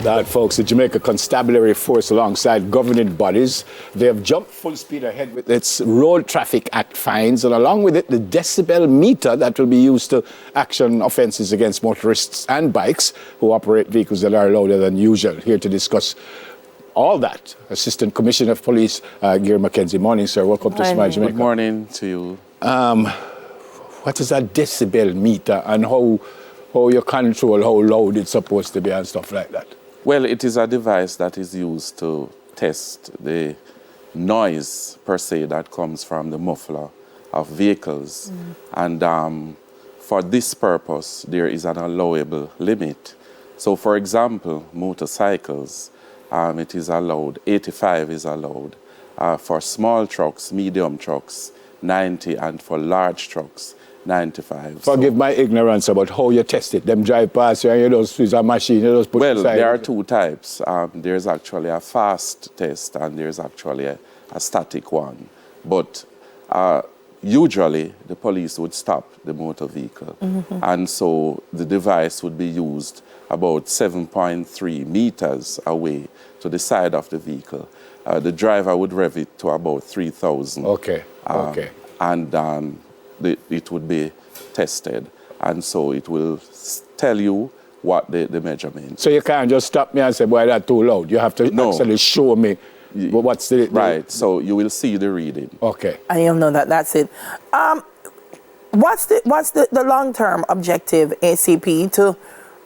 That, folks, the Jamaica Constabulary Force alongside governing bodies, they have jumped full speed ahead with its Road Traffic Act fines and along with it the decibel meter that will be used to action offences against motorists and bikes who operate vehicles that are louder than usual. Here to discuss all that, Assistant Commissioner of Police, Gary Mackenzie. Morning, sir. Welcome to Smile Jamaica. Good morning to you. What is that decibel meter and how you control how loud it's supposed to be and stuff like that? Well, it is a device that is used to test the noise, per se, that comes from the muffler of vehicles. And for this purpose, there is an allowable limit. So, for example, motorcycles, it is allowed, 85 is allowed. For small trucks, medium trucks, 90, and for large trucks, 95. Forgive my ignorance about how you test it. Them drive past you and you just use a machine, you just put it inside. Well, there are two types. There's actually a fast test and there's actually a static one. But usually the police would stop the motor vehicle. And so the device would be used about 7.3 meters away to the side of the vehicle. The driver would rev it to about 3,000. Okay. And it would be tested, and so it will tell you what the measurement. So you can't just stop me and say, boy, that's too loud. You have to actually show me what's the... Right, so you will see the reading. Okay. And you'll know that that's it. What's the long-term objective, ACP, to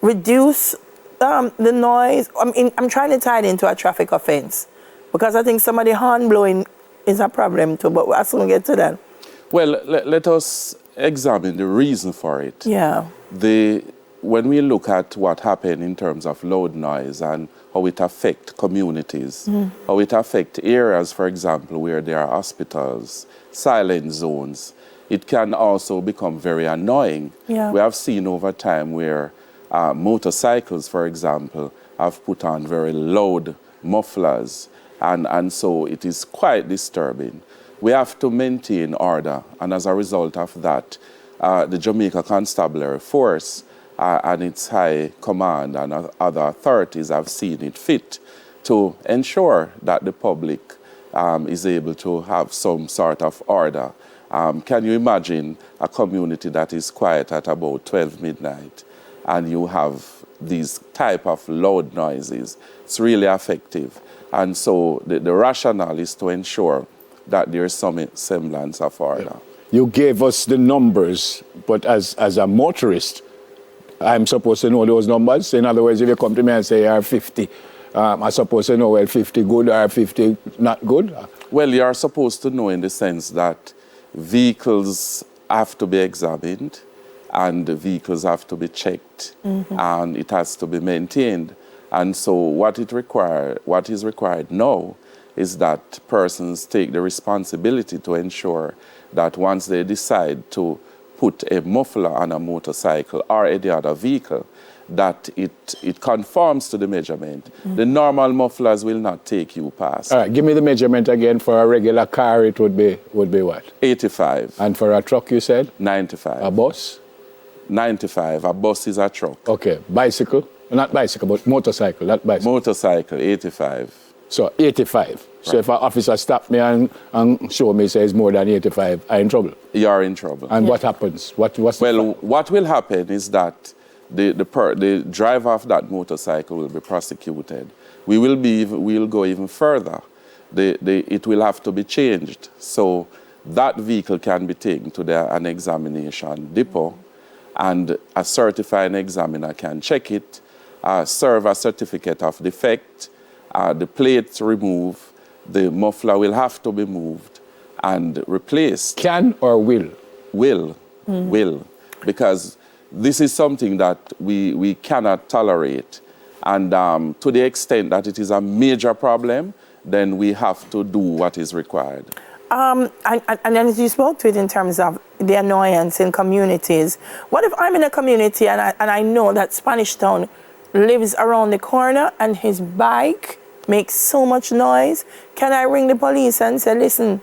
reduce the noise? I mean, I'm trying to tie it into a traffic offense, because I think some of the horn blowing is a problem too, but we'll soon get to that. Well, let us examine the reason for it. Yeah. When we look at what happened in terms of loud noise and how it affects communities, how it affects areas, for example, where there are hospitals, silent zones, it can also become very annoying. Yeah. We have seen over time where motorcycles, for example, have put on very loud mufflers, and so it is quite disturbing. We have to maintain order, and as a result of that, the Jamaica Constabulary Force and its high command and other authorities have seen it fit to ensure that the public is able to have some sort of order. Can you imagine a community that is quiet at about 12 midnight and you have these type of loud noises? It's really effective. And so the rationale is to ensure that there is some semblance of order. You gave us the numbers, but as a motorist, I'm supposed to know those numbers. In other words, if you come to me and say you're 50, I'm supposed to know, well, 50 good or 50 not good? Well, you are supposed to know in the sense that vehicles have to be examined and the vehicles have to be checked and it has to be maintained. And so what is required now is that persons take the responsibility to ensure that once they decide to put a muffler on a motorcycle or any other vehicle, that it conforms to the measurement. The normal mufflers will not take you past. All right, give me the measurement again. For a regular car, it would be what? 85. And for a truck, you said? 95. A bus? 95. A bus is a truck. Okay, bicycle? Not bicycle, but motorcycle, not bicycle. Motorcycle, 85. So 85. Right. So if an officer stops me and show me says more than 85, I'm in trouble. You are in trouble. And what happens? What will happen is that the driver of that motorcycle will be prosecuted. We'll go even further. It will have to be changed. So that vehicle can be taken to an examination depot, and a certifying examiner can check it, serve a certificate of defect, the plates removed, the muffler will have to be moved and replaced. Can or will? Will. Because this is something that we cannot tolerate. And to the extent that it is a major problem, then we have to do what is required. And as you spoke to it in terms of the annoyance in communities, what if I'm in a community and I know that Spanish Town lives around the corner and his bike makes so much noise? Can I ring the police and say, listen,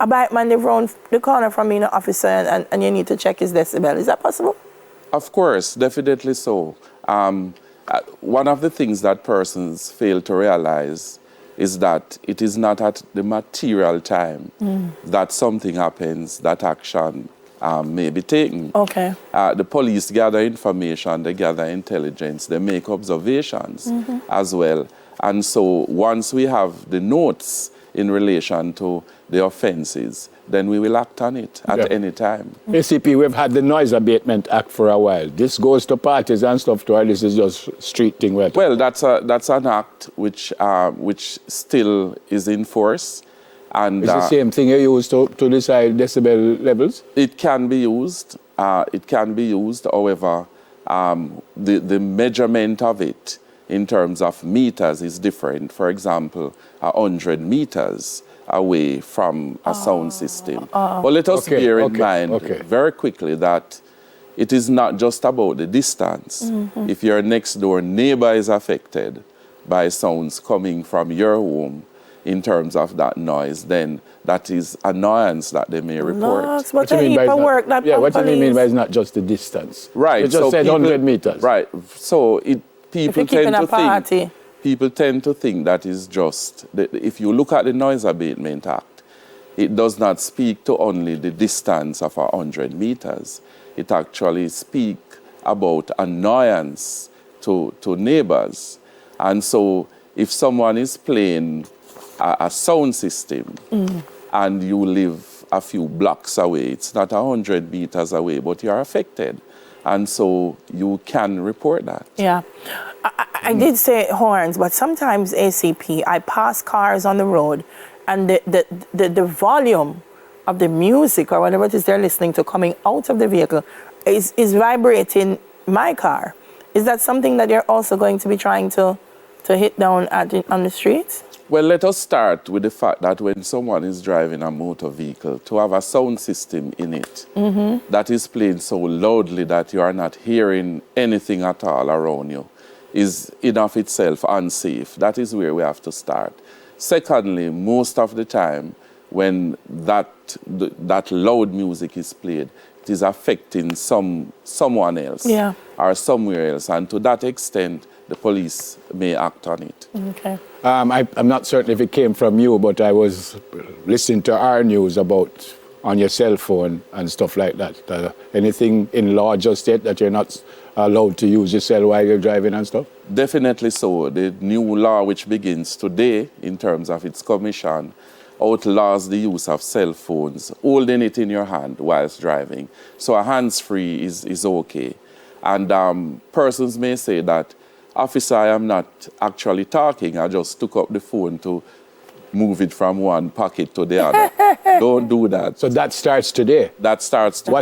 a bike man lives around the corner from me, officer, and you need to check his decibel? Is that possible? Of course, definitely so. one of the things that persons fail to realize is that it is not at the material time that something happens, that action may be taken. Okay. The police gather information, they gather intelligence, they make observations as well. And so once we have the notes in relation to the offenses, then we will act on it at any time. ACP, we've had the Noise Abatement Act for a while. This goes to parties and stuff too, or this is just street thing? Well, that's an act which still is in force. And it's the same thing you use to decide decibel levels? It can be used. However, the measurement of it in terms of meters is different. For example, 100 meters away from a sound system. But let us bear in mind very quickly that it is not just about the distance. If your next door neighbor is affected by sounds coming from your home in terms of that noise, then that is annoyance that they may report. What do you mean by it's not just the distance? Right. You just said 100 meters. Right. So people tend to think that is just, if you look at the Noise Abatement Act, it does not speak to only the distance of 100 meters. It actually speaks about annoyance to neighbors. And so if someone is playing a sound system and you live a few blocks away, it's not 100 meters away, but you're affected. And so you can report that. Yeah. I did say horns, but sometimes ACP, I pass cars on the road and the volume of the music or whatever it is they're listening to coming out of the vehicle is vibrating my car. Is that something that you're also going to be trying to hit down on the streets? Well, let us start with the fact that when someone is driving a motor vehicle, to have a sound system in it that is playing so loudly that you are not hearing anything at all around you is in of itself unsafe. That is where we have to start. Secondly, most of the time when that loud music is played, it is affecting someone else or somewhere else. And to that extent, the police may act on it. Okay. I'm not certain if it came from you, but I was listening to our news about on your cell phone and stuff like that. Anything in law just yet that you're not allowed to use your cell while you're driving and stuff? Definitely so. The new law which begins today in terms of its commission outlaws the use of cell phones, holding it in your hand whilst driving. So a hands-free is okay. And persons may say that, officer, I am not actually talking. I just took up the phone to move it from one pocket to the other. Don't do that. So that starts today? That starts today.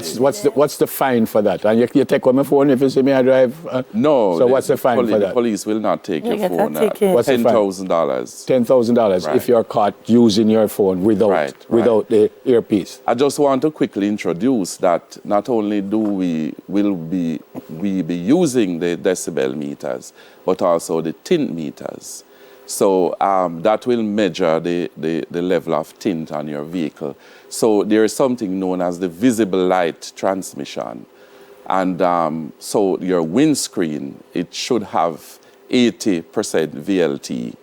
What's the fine for that? And you take on my phone if you see me I drive? No. So what's the fine for that? The police will not take your phone. What's the fine? $10,000. $10,000 if you're caught using your phone without the earpiece. I just want to quickly introduce that not only will we be using the decibel meters, but also the tint meters. So that will measure the level of tint on your vehicle. So there is something known as the visible light transmission. And so your windscreen, it should have 80% VLT.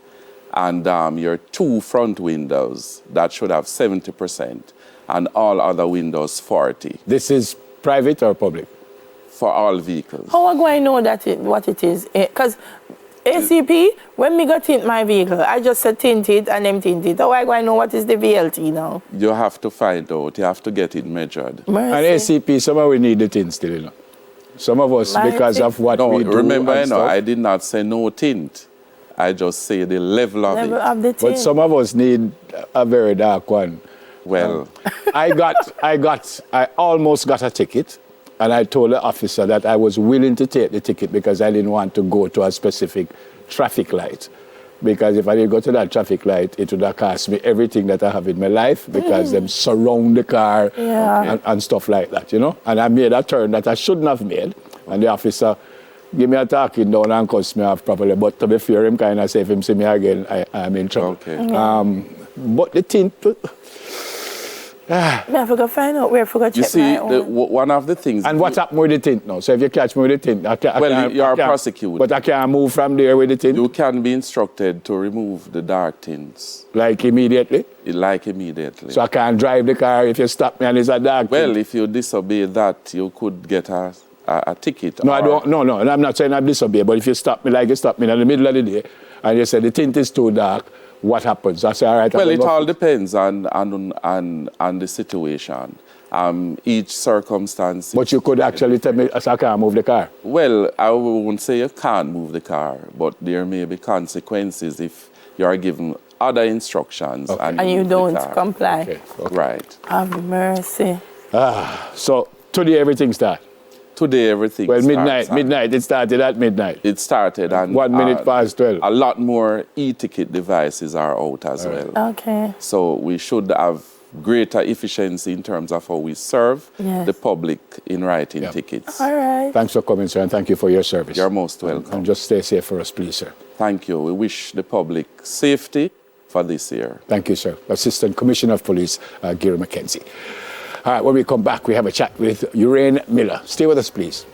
And your two front windows, that should have 70%. And all other windows, 40%. This is private or public? For all vehicles. How do I know what it is? Because ACP, when me go tint my vehicle, I just say tint it and them tint it. How do I know what is the VLT now? You have to find out. You have to get it measured. Mercy. And ACP, some of we need the tint still, you know. Some of us, because of what we do. Remember, I did not say no tint. I just say the level of it. Of the tint. But some of us need a very dark one. Well, I almost got a ticket. And I told the officer that I was willing to take the ticket because I didn't want to go to a specific traffic light. Because if I didn't go to that traffic light, it would have cost me everything that I have in my life because them surround the car and stuff like that, you know. And I made a turn that I shouldn't have made. And the officer give me a talking down and cuss me off properly. But to be fair, him kind of say if him see me again, I'm in trouble. Okay. But the tint... I have to go find out where I go check You see, my own. one of the things... And what's up with the tint now? So if you catch me with the tint, you are prosecuted. But I can't move from there with the tint? You can be instructed to remove the dark tints. Like immediately? Like immediately. So I can't drive the car if you stop me and it's a dark Well, tint? if you disobey that, you could get a ticket. No, I don't. No, I'm not saying I disobey, but if you stop me like you stop me in the middle of the day and you say the tint is too dark, what happens? I say, all right. Well, it all depends on the situation. Each circumstance. But you could actually tell me, so I can't move the car. Well, I won't say you can't move the car, but there may be consequences if you are given other instructions And you don't comply. Okay. Right. Have mercy. So today everything starts. Today everything Well, starts. midnight. It started at midnight. It started and 1 minute past 12. A lot more e-ticket devices are out as well. Okay. So we should have greater efficiency in terms of how we serve the public in writing tickets. All right. Thanks for coming, sir, and thank you for your service. You're most welcome. And just stay safe for us, please, sir. Thank you. We wish the public safety for this year. Thank you, sir. Assistant Commissioner of Police, Gary McKenzie. All right, when we come back, we have a chat with Uraine Miller. Stay with us, please.